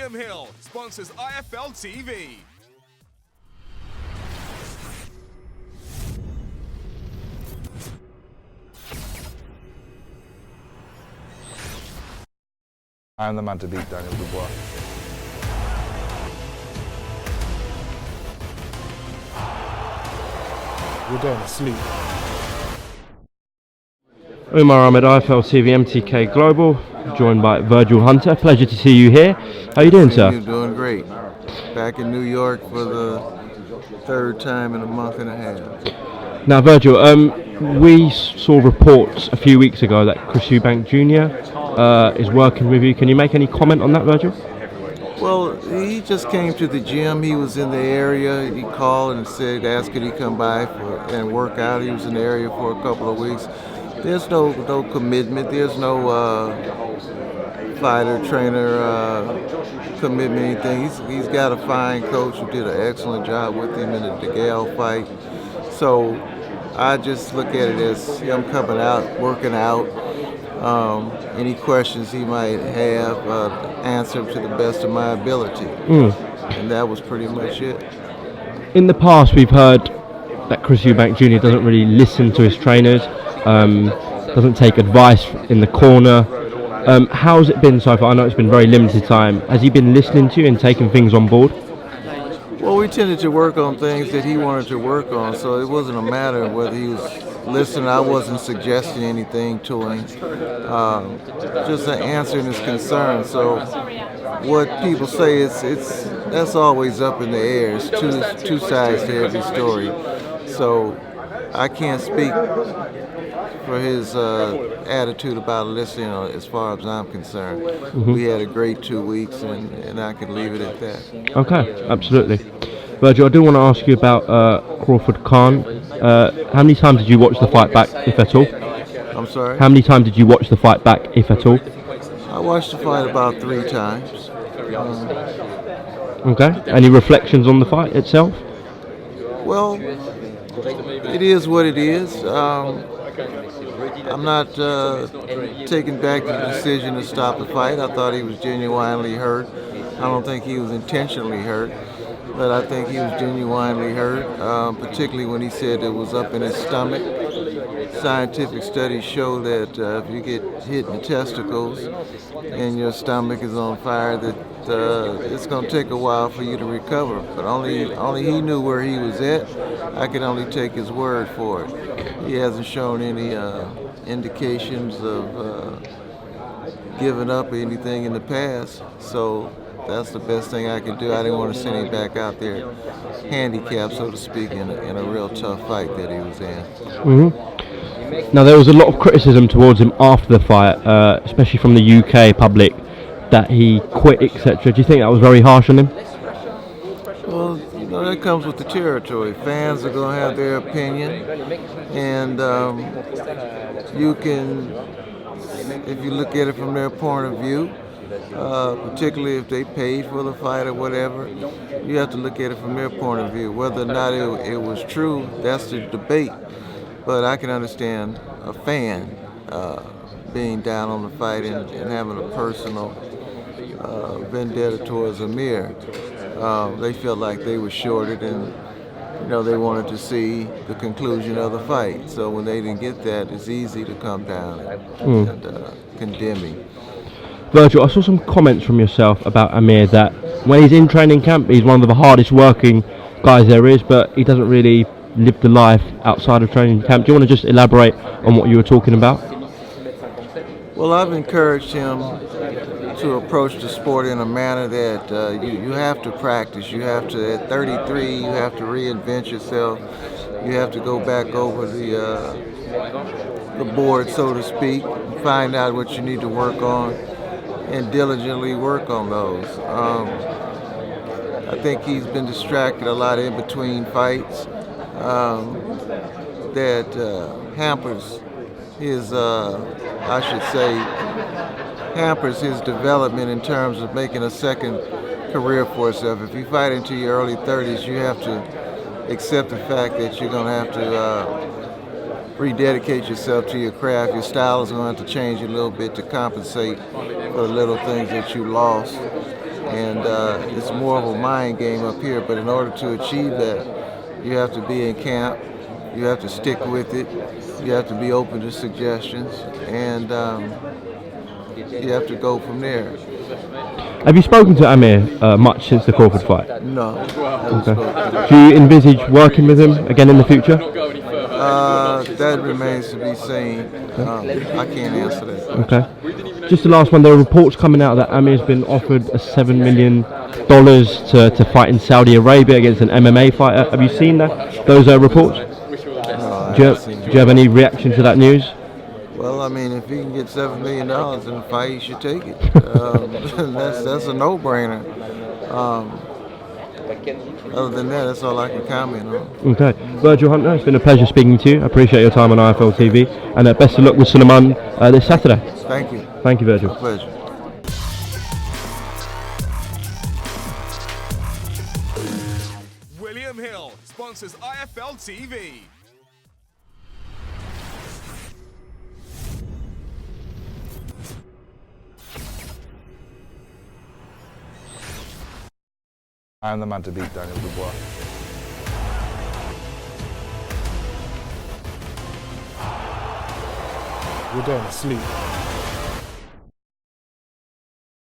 William Hill sponsors IFL TV. I am the man to beat Daniel Dubois. You're going to sleep. UMAR AHMED, IFL TV, MTK Global, joined by Virgil Hunter. Pleasure to see you here. How are you doing, sir? You're doing great. Back in New York for the third time in a month and a half. Now, Virgil, we saw reports a few weeks ago that Chris Eubank Jr. Is working with you. Can you make any comment on that, Virgil? Well, he just came to the gym. He was in the area. He called and said, asked could he come by and work out. He was in the area for a couple of weeks. There's no commitment. There's no fighter, trainer commitment, anything. He's got a fine coach who did an excellent job with him in the DeGale fight. So I just look at it as him coming out, working out. Any questions he might have, answer them to the best of my ability. And that was pretty much it. In the past, we've heard that Chris Eubank Jr. doesn't really listen to his trainers, doesn't take advice in the corner. How's it been so far? I know it's been very limited time. Has he been listening to you and taking things on board? Well, we tended to work on things that he wanted to work on, so it wasn't a matter of whether he was listening. I wasn't suggesting anything to him, just answering his concerns. So what people say, that's always up in the air. It's two sides to every story. So I can't speak for his attitude about listening as far as I'm concerned. We had a great 2 weeks, and I could leave it at that. Okay, absolutely. Virgil, I do want to ask you about Crawford Khan. How many times did you watch the fight back, if at all? I'm sorry? How many times did you watch the fight back, if at all? I watched the fight about 3 times. Okay. Any reflections on the fight itself? Well, it is what it is. I'm not taking back the decision to stop the fight. I thought he was genuinely hurt. I don't think he was intentionally hurt, but I think he was genuinely hurt, particularly when he said it was up in his stomach. Scientific studies show that if you get hit in the testicles and your stomach is on fire, that it's going to take a while for you to recover. But only he knew where he was at. I can only take his word for it. He hasn't shown any indications of giving up or anything in the past, so that's the best thing I could do. I didn't want to send him back out there handicapped, so to speak, in a real tough fight that he was in. Now, there was a lot of criticism towards him after the fight, especially from the UK public, that he quit, etc. Do you think that was very harsh on him? Well, that comes with the territory. Fans are going to have their opinion, and you can, if you look at it from their point of view, particularly if they paid for the fight or whatever, you have to look at it from their point of view. Whether or not it was true, that's the debate. But I can understand a fan being down on the fight and having a personal vendetta towards Amir. They felt like they were shorted, and they wanted to see the conclusion of the fight. So when they didn't get that, it's easy to come down and condemn him. Virgil, I saw some comments from yourself about Amir that when he's in training camp, he's one of the hardest working guys there is, but he doesn't really live the life outside of training camp. Do you want to just elaborate on what you were talking about? Well, I've encouraged him to approach the sport in a manner that you have to practice. You have to, at 33, you have to reinvent yourself. You have to go back over the board, so to speak, find out what you need to work on, and diligently work on those. I think he's been distracted a lot in between fights that hampers his, hampers his development in terms of making a second career for himself. If you fight into your early 30s, you have to accept the fact that you're going to have to rededicate yourself to your craft. Your style is going to have to change a little bit to compensate for the little things that you lost. and it's more of a mind game up here. But in order to achieve that, you have to be in camp, you have to stick with it, you have to be open to suggestions, and you have to go from there. Have you spoken to Amir much since the Crawford fight? No. Okay. Do you envisage working with him again in the future? That remains to be seen. I can't answer that. Okay. Just the last one, there are reports coming out that Amir's been offered a $7 million to fight in Saudi Arabia against an MMA fighter. Have you seen that? Those reports? No, Do you have any reaction to that news? Well, I mean, if he can get $7 million in a fight, he should take it. That's a no-brainer. Other than that, that's all I can comment on. Okay. Virgil Hunter, it's been a pleasure speaking to you. I appreciate your time on IFL TV, and best of luck with Suleiman this Saturday. Thank you. Thank you, Virgil. Pleasure. William Hill sponsors IFL TV. I am the man to beat Daniel Dubois. You're going to sleep.